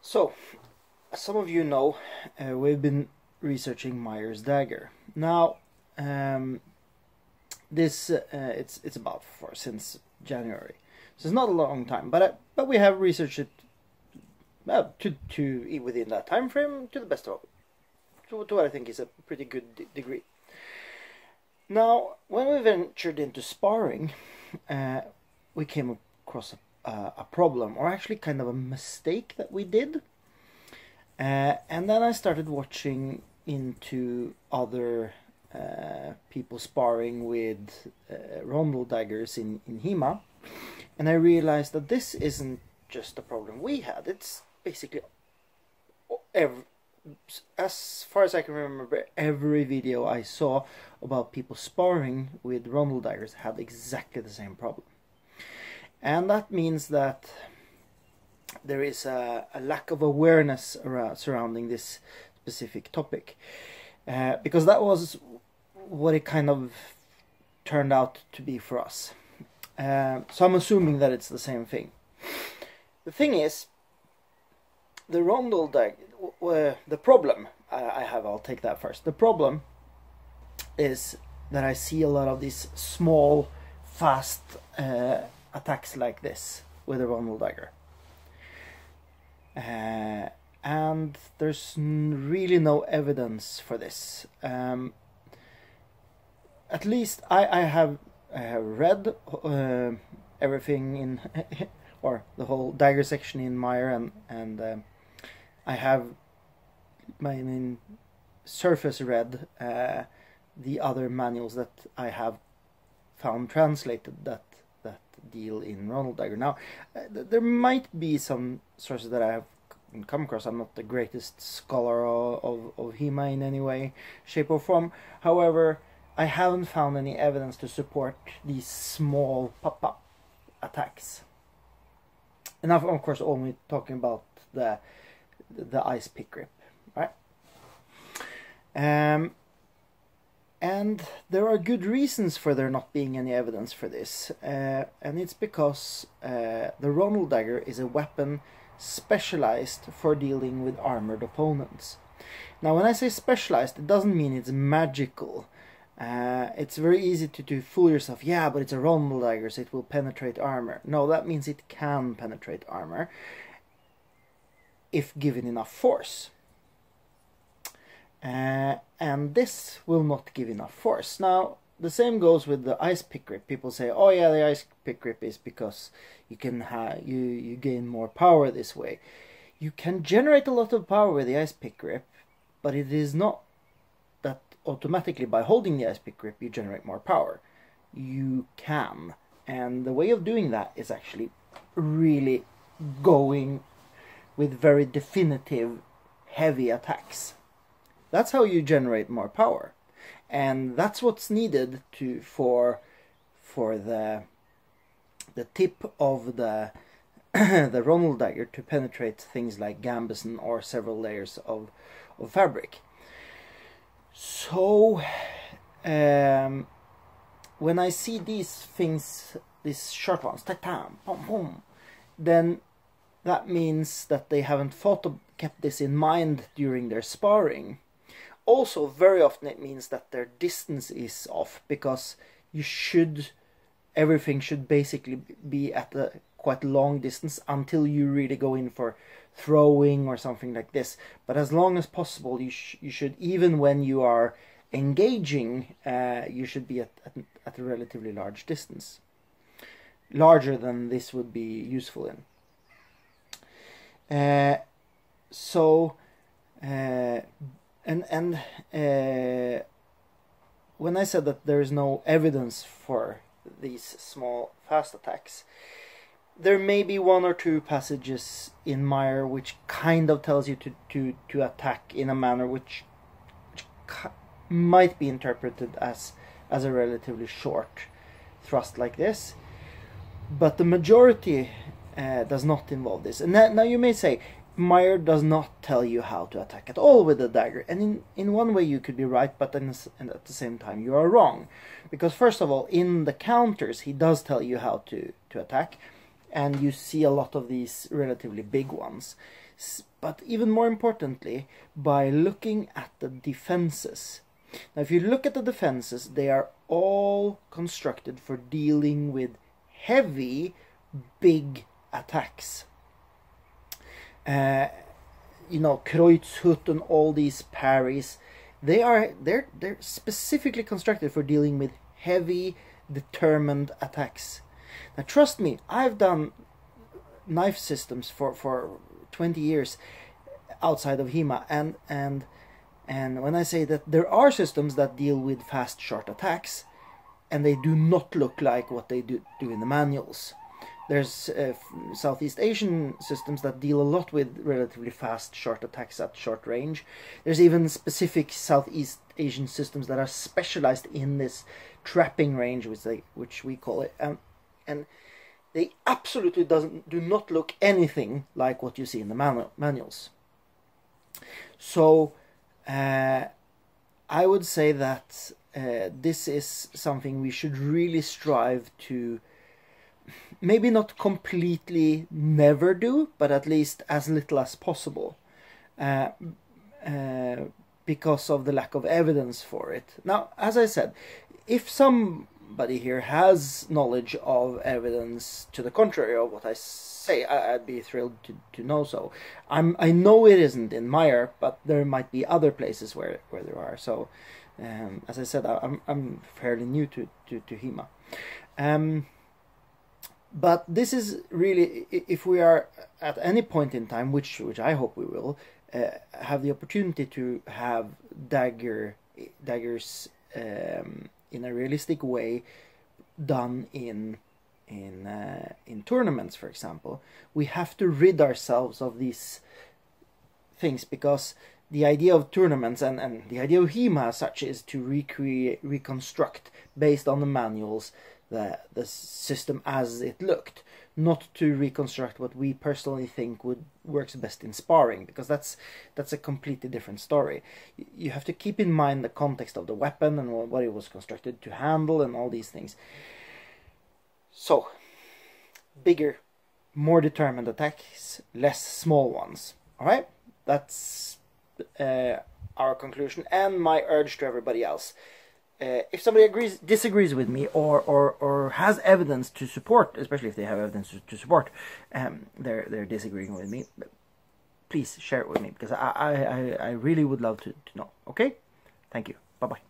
So, as some of you know, we've been researching Myers Dagger. Now, it's about since January, so it's not a long time, but we have researched it to within that time frame to the best of to what I think is a pretty good degree. Now, when we ventured into sparring, we came across a problem, or actually kind of a mistake that we did. And then I started watching into other people sparring with rondel daggers in HEMA, and I realized that this isn't just a problem we had. It's basically as far as I can remember, every video I saw about people sparring with rondel daggers had exactly the same problem. And that means that there is a lack of awareness surrounding this specific topic, because that was what it kind of turned out to be for us. So I'm assuming that it's the same thing. The thing is, the rondel dagger, the problem I'll take that first. The problem is that I see a lot of these small, fast attacks like this with a rondel dagger. And there's really no evidence for this. At least I have read everything in or the whole dagger section in Meyer, and I have surface read the other manuals that I have found translated that deal in rondel dagger. Now, there might be some sources that I have come across. I'm not the greatest scholar of HEMA in any way, shape or form. However, I haven't found any evidence to support these small pop-up attacks. And I'm of course only talking about the ice pick grip, right? And there are good reasons for there not being any evidence for this, and it's because the rondel dagger is a weapon specialized for dealing with armored opponents. Now, when I say specialized, it doesn't mean it's magical. It's very easy to fool yourself. Yeah, but it's a rondel dagger, so it will penetrate armor. No, that means it can penetrate armor if given enough force. And this will not give enough force. Now, the same goes with the ice pick grip. People say, "Oh yeah, the ice pick grip is because you can you gain more power this way." You can generate a lot of power with the ice pick grip, but it is not that automatically by holding the ice pick grip you generate more power. You can, and the way of doing that is actually really going with very definitive, heavy attacks. That's how you generate more power, and that's what's needed for the tip of the the rondel dagger to penetrate things like gambeson or several layers of fabric. So when I see these things, these short ones, ta-tam, boom, boom, then that means that they haven't kept this in mind during their sparring. Also, very often it means that their distance is off, because everything should basically be at a quite long distance until you really go in for throwing or something like this. But as long as possible, you should, even when you are engaging, you should be at a relatively large distance, larger than this would be useful in. When I said that there is no evidence for these small fast attacks, there may be one or two passages in Meyer which kind of tells you to attack in a manner which might be interpreted as a relatively short thrust like this, but the majority does not involve this. And now you may say, Meyer does not tell you how to attack at all with the dagger, and in one way you could be right, but then at the same time you are wrong, because first of all, in the counters he does tell you how to attack, and you see a lot of these relatively big ones. But even more importantly, by looking at the defenses. Now, if you look at the defenses, they are all constructed for dealing with heavy, big attacks. You know, Kreuzhut and all these parries, they're specifically constructed for dealing with heavy, determined attacks. Now, trust me, I've done knife systems for 20 years outside of HEMA, and when I say that there are systems that deal with fast, short attacks, and they do not look like what they do in the manuals. There's Southeast Asian systems that deal a lot with relatively fast, short attacks at short range. There's even specific Southeast Asian systems that are specialized in this trapping range, which we call it, and they absolutely do not look anything like what you see in the manuals. So I would say that this is something we should really strive to, maybe not completely never do, but at least as little as possible, because of the lack of evidence for it. Now, as I said, if somebody here has knowledge of evidence to the contrary of what I say, I'd be thrilled to know so. I know it isn't in Meyer, but there might be other places where there are. So, as I said, I'm fairly new to HEMA. But this is really, if we are at any point in time, which I hope we will, have the opportunity to have daggers in a realistic way done in tournaments, for example, we have to rid ourselves of these things, because the idea of tournaments and the idea of HEMA as such is to reconstruct based on the manuals the system as it looked, not to reconstruct what we personally think works best in sparring, because that's a completely different story. You have to keep in mind the context of the weapon and what it was constructed to handle and all these things. So, bigger, more determined attacks, less small ones. Alright? That's our conclusion and my urge to everybody else. If somebody disagrees with me, or has evidence to support, especially if they have evidence to support, they're disagreeing with me, please share it with me, because I really would love to know. Okay? Thank you. Bye-bye.